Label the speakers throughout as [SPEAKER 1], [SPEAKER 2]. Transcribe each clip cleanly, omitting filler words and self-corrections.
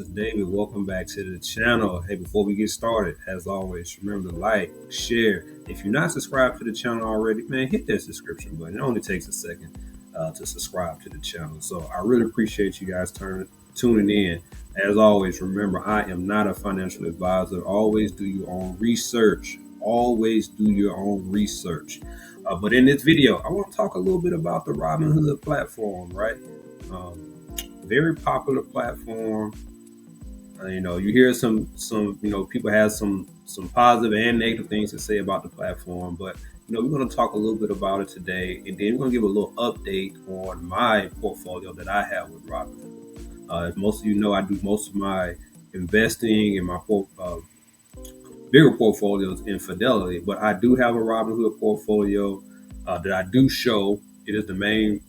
[SPEAKER 1] is David. Welcome back to the channel. Hey, before we get started, as always, remember to like, share. If you're not subscribed to the channel already, man, hit that subscription button. It only takes a second to subscribe to the channel. So I really appreciate you guys tuning in. As always, remember, I am not a financial advisor. Always do your own research. Always do your own research. But in this video, I want to talk a little bit about the Robinhood platform, right? Very popular platform. You hear some people have some positive and negative things to say about the platform, but we're going to talk a little bit about it today, and then we're going to give a little update on my portfolio that I have with Robinhood. As most of you know, I do most of my investing and my bigger portfolios in Fidelity, but I do have a Robinhood portfolio that I do show. It is the main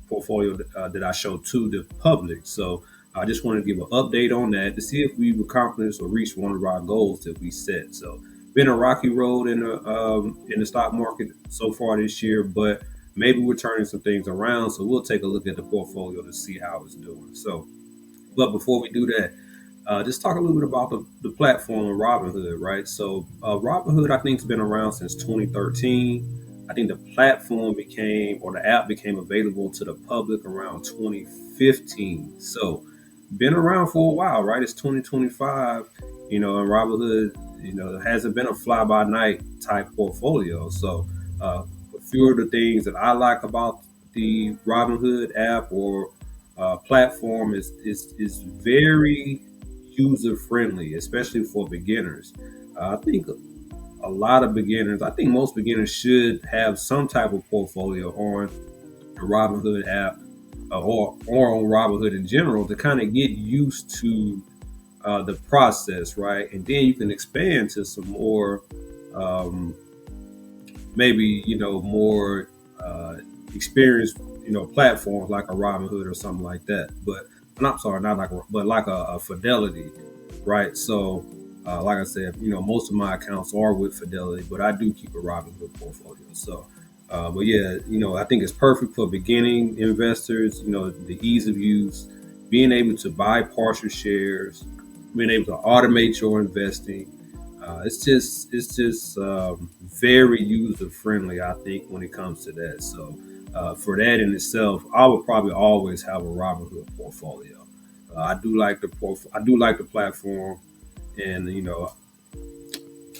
[SPEAKER 1] portfolio that I show to the public. So I just want to give an update on that to see if we've accomplished or reached one of our goals that we set. So been a rocky road in the stock market so far this year, but maybe we're turning some things around. So we'll take a look at the portfolio to see how it's doing. So, but before we do that, just talk a little bit about the platform of Robinhood, right? So Robinhood, I think, has been around since 2013. I think the platform or the app became available to the public around 2015. So been around for a while, right? It's 2025, and Robinhood, hasn't been a fly by night type portfolio. So a few of the things that I like about the Robinhood app or platform is very user friendly, especially for beginners. I think a lot of beginners, I think most beginners should have some type of portfolio on the Robinhood app or on Robinhood in general to kind of get used to the process, right? And then you can expand to some more, maybe, more experienced, platforms like a Robinhood or something like that. But I'm sorry, not like, but like a Fidelity, right? So, like I said, most of my accounts are with Fidelity, but I do keep a Robinhood portfolio. So, but yeah, I think it's perfect for beginning investors. The ease of use, being able to buy partial shares, being able to automate your investing. It's just very user friendly, I think, when it comes to that. So for that in itself, I would probably always have a Robinhood portfolio. I do like the platform, and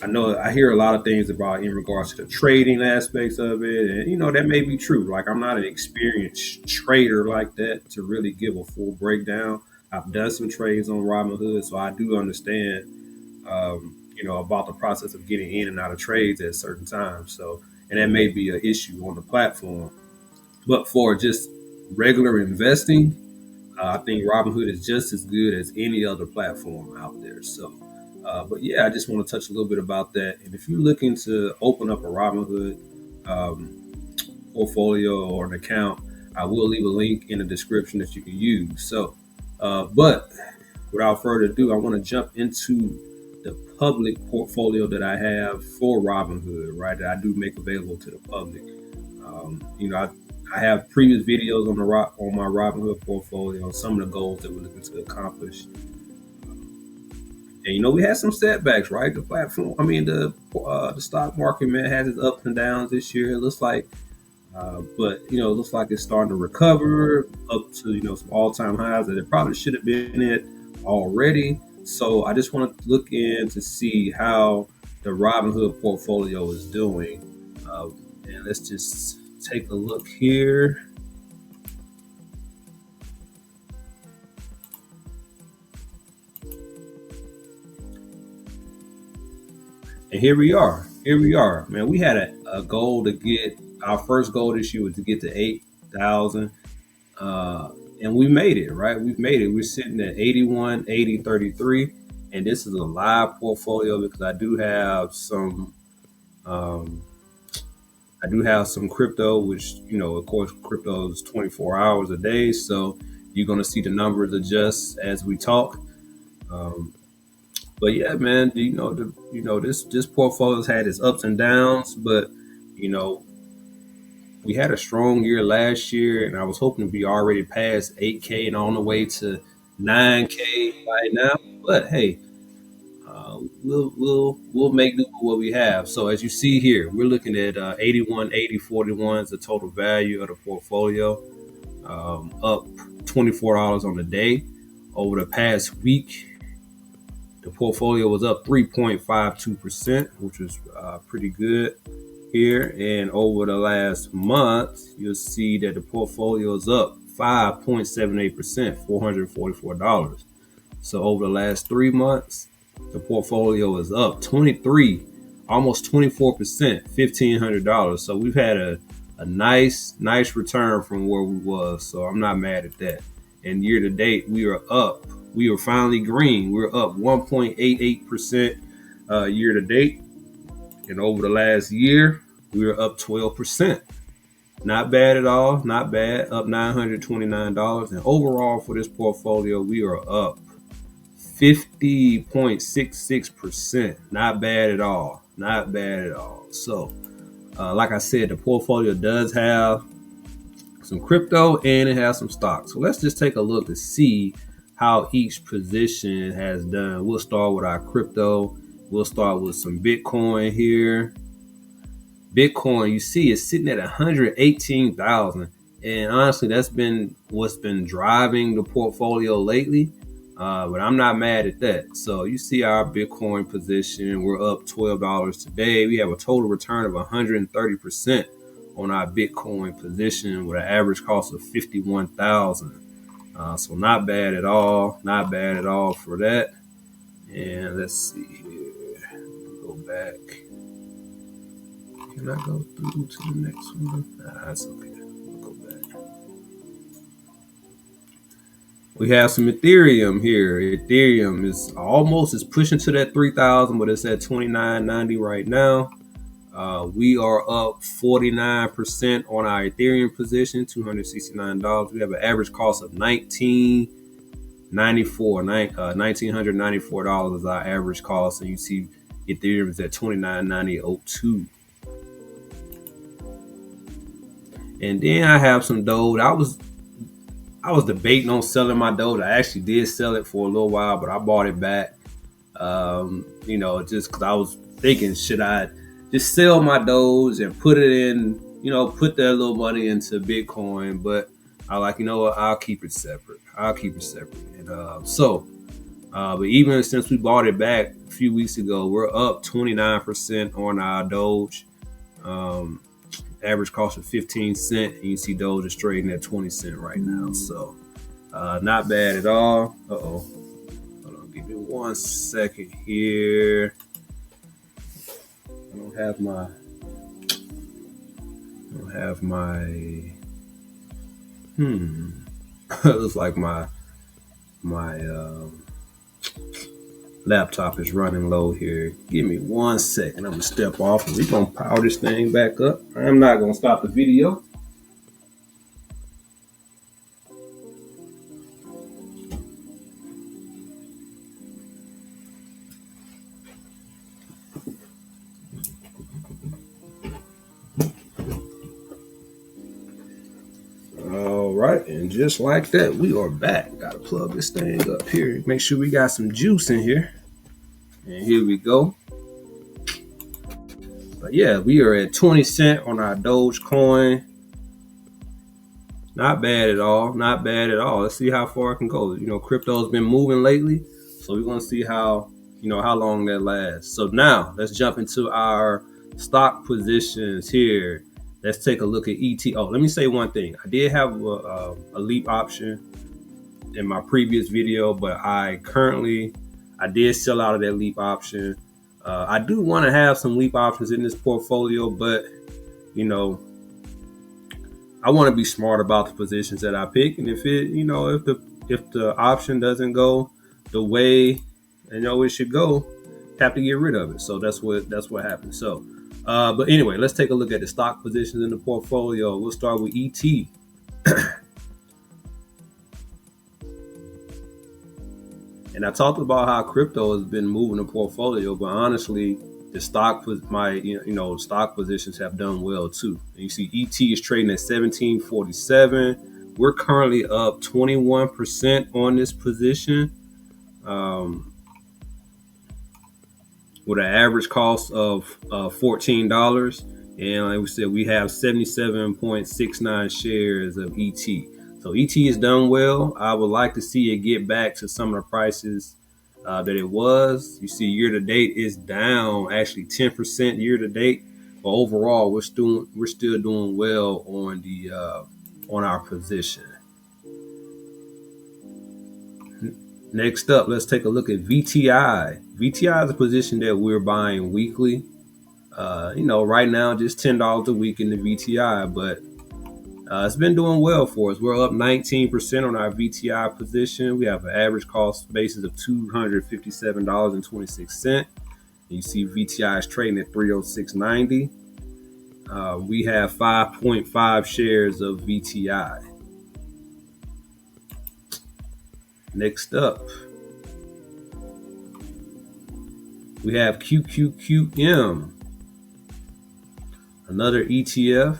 [SPEAKER 1] I know I hear a lot of things about in regards to the trading aspects of it, and that may be true. Like, I'm not an experienced trader like that to really give a full breakdown. I've done some trades on Robinhood, so I do understand, about the process of getting in and out of trades at certain times. So, and that may be an issue on the platform. But for just regular investing, I think Robinhood is just as good as any other platform out there. So, but yeah, I just want to touch a little bit about that. And if you're looking to open up a Robinhood portfolio or an account, I will leave a link in the description that you can use. So, but without further ado, I want to jump into the public portfolio that I have for Robinhood, right? That I do make available to the public. I have previous videos on my Robinhood portfolio, some of the goals that we're looking to accomplish. And we had some setbacks, right? The platform, the stock market, man, has its ups and downs this year. It looks like, but it looks like it's starting to recover up to some all-time highs that it probably should have been at already. So I just want to look in to see how the Robinhood portfolio is doing, and let's just take a look here. And here we are. Here we are, man. We had a goal to get our first goal this year was to get to 8,000, and we made it. Right, we've made it. We're sitting at 81, 80, 33, and this is a live portfolio because I do have some. Um, I do have some crypto, which of course, crypto is 24 hours a day, so you're gonna see the numbers adjust as we talk. Um, but yeah, man, this portfolio's had its ups and downs, but you know we had a strong year last year, and I was hoping to be already past 8K and on the way to 9K right now. But hey, we'll make do with what we have. So as you see here, we're looking at 81, 80, 41 is the total value of the portfolio, up $24 on the day. Over the past week, the portfolio was up 3.52%, which was pretty good here. And over the last month, you'll see that the portfolio is up 5.78%, $444. So over the last 3 months, the portfolio is up 23, almost 24%, $1,500. So we've had a nice return from where we was. So I'm not mad at that. And year to date, we are up. We are finally green. We're up 1.88% year to date. And over the last year, we are up 12%. Not bad at all. Not bad. Up $929. And overall for this portfolio, we are up 50.66%. Not bad at all. Not bad at all. So, like I said, the portfolio does have some crypto and it has some stocks. So let's just take a look to see how each position has done. We'll start with our crypto. We'll start with some Bitcoin here. Bitcoin, you see, is sitting at 118,000, and honestly, that's been what's been driving the portfolio lately. But I'm not mad at that. So you see our Bitcoin position, we're up $12 today. We have a total return of 130% on our Bitcoin position with an average cost of 51,000. So not bad at all. Not bad at all for that. And let's see here. Go back. Can I go through to the next one? Nah, that's okay. We'll go back. We have some Ethereum here. Ethereum is pushing to that 3,000, but it's at 29.90 right now. We are up 49% on our Ethereum position, $269. We have an average cost of $1,994 is our average cost, and you see Ethereum is at 29.90.02. And then I have some Doge. I was debating on selling my Doge. I actually did sell it for a little while, but I bought it back. Just because I was thinking, should I just sell my Doge and put it in, put that little money into Bitcoin? But I like, you know what? I'll keep it separate. And but even since we bought it back a few weeks ago, we're up 29% on our Doge. Average cost of 15 cents, and you see Doge is trading at 20 cents right now. So not bad at all. Hold on, give me 1 second here. I don't have my looks like my laptop is running low here. Give me 1 second. I'm gonna step off and we're gonna power this thing back up. I'm not gonna stop the video. All right, and just like that, we are back. Gotta plug this thing up here. Make sure we got some juice in here. And here we go. But yeah, we are at 20 cents on our Dogecoin. Not bad at all. Not bad at all. Let's see how far it can go. Crypto's been moving lately, so we're gonna see how long that lasts. So now let's jump into our stock positions here. Let's take a look at ET. Oh, let me say one thing. I did have a leap option in my previous video, but I did sell out of that leap option. I do want to have some leap options in this portfolio, but I want to be smart about the positions that I pick, and if the option doesn't go the way it should go, have to get rid of it. So that's what happens. So, but anyway, let's take a look at the stock positions in the portfolio. We'll start with ET. And I talked about how crypto has been moving the portfolio, but honestly, the stock positions have done well too. And you see ET is trading at 1747 We're currently up 21% on this position, um, with an average cost of $14. And like we said, we have 77.69 shares of ET. So ET has done well. I would like to see it get back to some of the prices that it was. You see, year to date is down actually 10% year to date. But overall, we're still doing well on our position. Next up, let's take a look at VTI. VTI is a position that we're buying weekly. Right now, just $10 a week in the VTI, but it's been doing well for us. We're up 19% on our VTI position. We have an average cost basis of $257.26. You see VTI is trading at 306.90. We have 5.5 shares of VTI. Next up, we have QQQM, another ETF.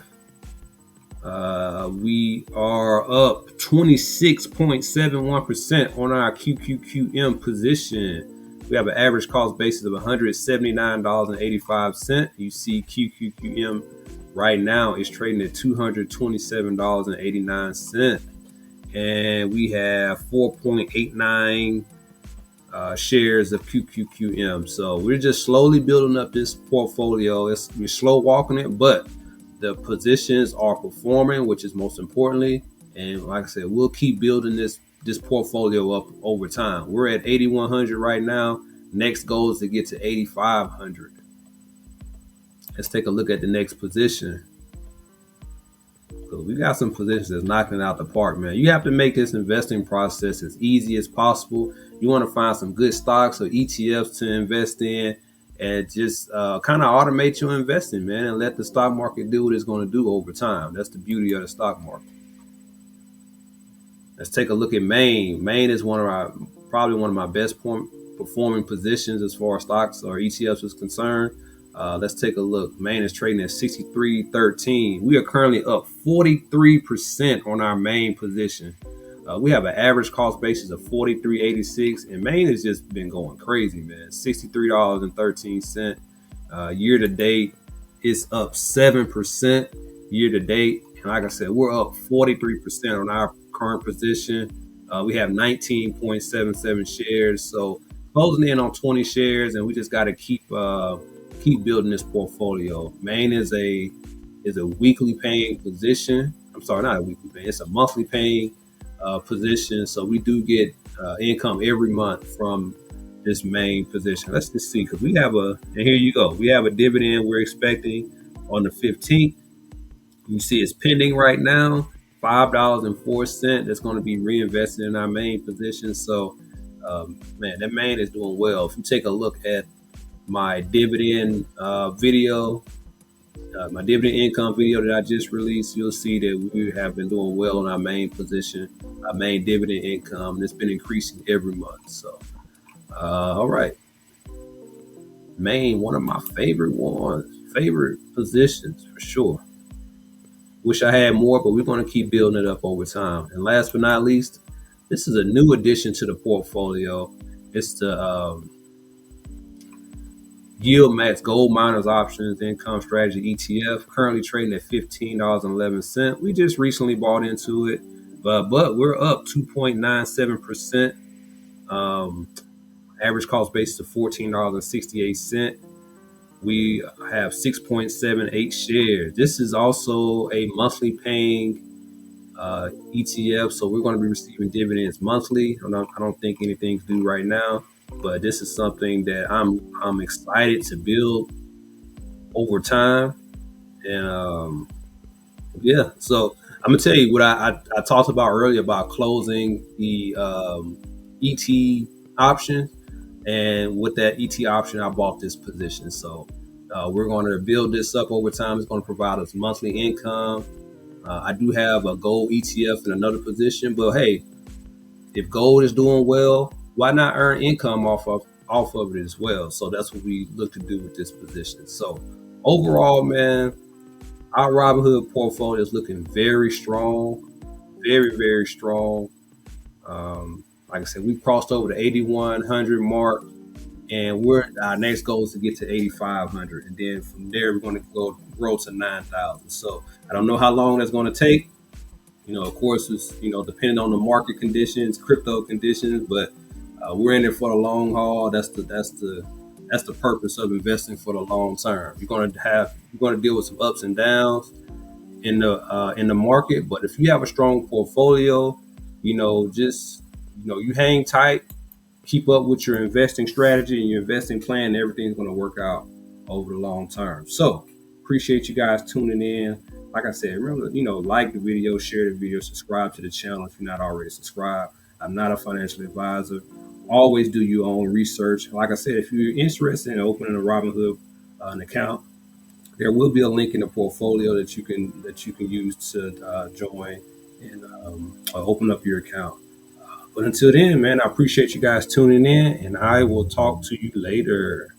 [SPEAKER 1] We are up 26.71% on our QQQM position. We have an average cost basis of $179.85. You see QQQM right now is trading at $227.89. And we have 4.89 shares of QQQM. So we're just slowly building up this portfolio. We're slow walking it, but the positions are performing, which is most importantly. And like I said, we'll keep building this portfolio up over time. We're at 8,100 right now. Next goal is to get to 8,500. Let's take a look at the next position. So we got some positions that's knocking it out the park, man. You have to make this investing process as easy as possible. You want to find some good stocks or ETFs to invest in, and just kind of automate your investing, man, and let the stock market do what it's going to do over time. That's the beauty of the stock market. Let's take a look at Maine. Maine is probably one of my best performing positions as far as stocks or ETFs is concerned. Let's take a look. Maine is trading at 63.13. We are currently up 43% on our Maine position. We have an average cost basis of $43.86, and Maine has just been going crazy, man. $63.13. Year to date, it's up 7% year to date. And like I said, we're up 43% on our current position. We have 19.77 shares, so closing in on 20 shares, and we just got to keep building this portfolio. Maine is a weekly paying position. I'm sorry, not a weekly paying. It's a monthly paying position. So we do get income every month from this Maine position. Let's just see, because and here you go. We have a dividend we're expecting on the 15th. You see it's pending right now, $5.04. That's going to be reinvested in our Maine position. So, man, that Maine is doing well. If you take a look at my dividend video, my dividend income video that I just released, you'll see that we have been doing well on our Maine position, our Maine dividend income. It's been increasing every month. So, all right. Maine, one of my favorite positions for sure. Wish I had more, but we're going to keep building it up over time. And last but not least, this is a new addition to the portfolio. It's the Yield Max Gold Miners Options Income Strategy ETF, currently trading at $15.11. We just recently bought into it, but we're up 2.97%. Average cost basis of $14.68. We have 6.78 shares. This is also a monthly paying ETF, so we're going to be receiving dividends monthly. I don't think anything's due right now, but this is something that I'm excited to build over time. And yeah, so I'm gonna tell you what I talked about earlier about closing the ET option, and with that ET option, I bought this position. So we're going to build this up over time. It's going to provide us monthly income. I do have a gold ETF in another position, but hey, if gold is doing well, why not earn income off of it as well? So that's what we look to do with this position. So overall, man, our Robinhood portfolio is looking very strong, very, very strong. Like I said, we crossed over the 8,100 mark, and our next goal is to get to 8,500, and then from there we're going to go grow to 9,000. So I don't know how long that's going to take. Of course, it's depending on the market conditions, crypto conditions, but we're in it for the long haul. That's the purpose of investing for the long term. You're going to deal with some ups and downs in the market, but if you have a strong portfolio, just you hang tight, keep up with your investing strategy and your investing plan, and everything's going to work out over the long term. So appreciate you guys tuning in. Like I said, remember, like the video, share the video, subscribe to the channel if you're not already subscribed. I'm not a financial advisor. Always do your own research. Like I said, if you're interested in opening a Robinhood an account, there will be a link in the portfolio that you can use to join and open up your account. But until then, man, I appreciate you guys tuning in, and I will talk to you later.